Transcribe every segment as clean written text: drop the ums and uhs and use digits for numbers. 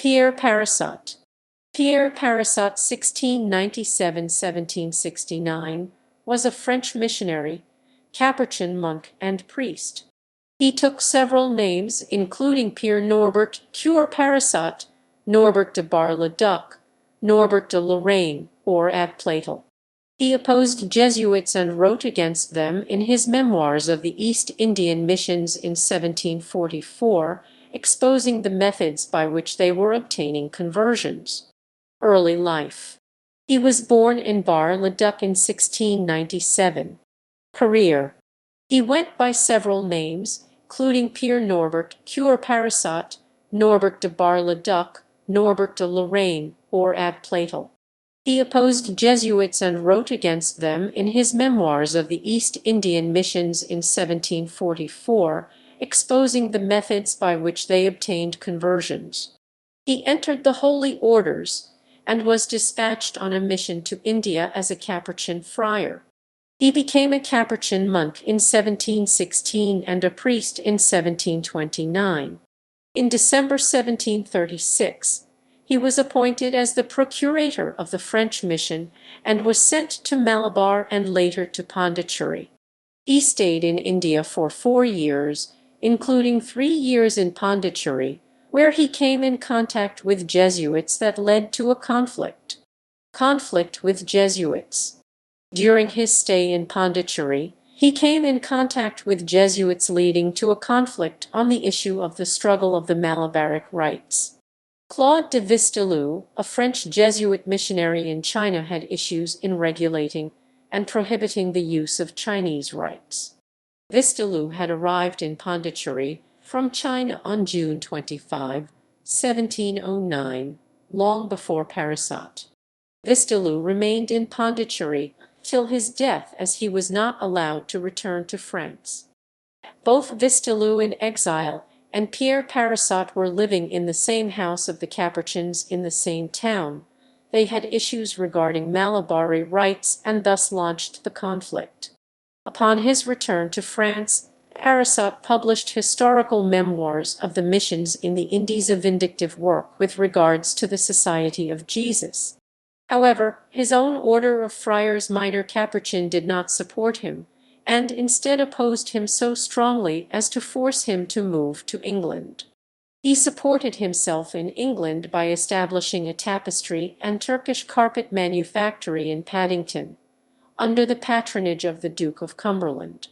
Pierre Parisot. Pierre Parisot (1697–1769) was a French missionary, Capuchin monk and priest. He took several names, including Père Norbert, Curé Parisot, Norbert de Bar-le-Duc, Norbert de Lorraine, or Abbé Platel.He. He opposed Jesuits and wrote against them in his Memoirs of the East Indian missions in 1744, exposing the methods by which they were obtaining conversions. Early life. He was born in Bar-le-Duc in 1697. Career. He went by several names, including Père Norbert, Curé Parisot, Norbert de Bar-le-Duc, Norbert de Lorraine, or Abbé Platel.He. He opposed Jesuits and wrote against them in his Memoirs of the East Indian missions in 1744, exposing the methods by which they obtained conversions. He entered the Holy Orders, and was dispatched on a mission to India as a Capuchin friar. He became a Capuchin monk in 1716 and a priest in 1729. In December 1736, he was appointed as the procurator of the French mission and was sent to Malabar and later to Pondicherry. He stayed in India for 4 years, including 3 years in Pondicherry, where he came in contact with Jesuits that led to a conflict. Conflict with Jesuits. During his stay in Pondicherry, he came in contact with Jesuits leading to a conflict on the issue of the struggle of the Malabaric rites. Claude de Vistalou, a French Jesuit missionary in China, had issues in regulating and prohibiting the use of Chinese rites. Vistalou had arrived in Pondicherry from China on June 25, 1709, long before Parisot. Vistalou remained in Pondicherry till his death, as he was not allowed to return to France. Both Vistalou in exile and Pierre Parisot were living in the same house of the Capuchins in the same town. They had issues regarding Malabari rites and thus launched the conflict. Upon his return to France, Parisot published historical memoirs of the missions in the Indies, a vindictive work with regards to the Society of Jesus. However, his own order of Friars Minor Capuchin did not support him, and instead opposed him so strongly as to force him to move to England. He supported himself in England by establishing a tapestry and Turkish carpet manufactory in Paddington, under the patronage of the Duke of Cumberland.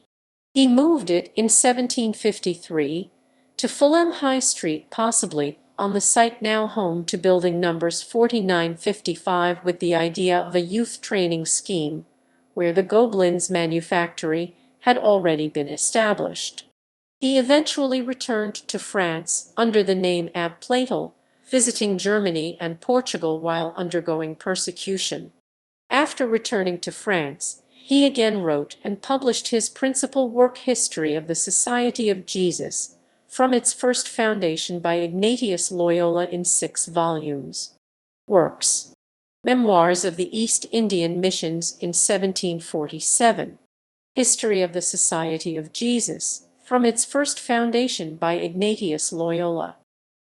He moved it in 1753 to Fulham High Street, possibly on the site now home to building numbers 49-55, with the idea of a youth training scheme, where the Gobelins manufactory had already been established. He eventually returned to France under the name Abbé Platel, visiting Germany and Portugal while undergoing persecution. After returning to France, he again wrote and published his principal work, History of the Society of Jesus, from its first foundation by Ignatius Loyola, in 6 volumes. Works. Memoirs of the East Indian Missions in 1747. History of the Society of Jesus, from its first foundation by Ignatius Loyola.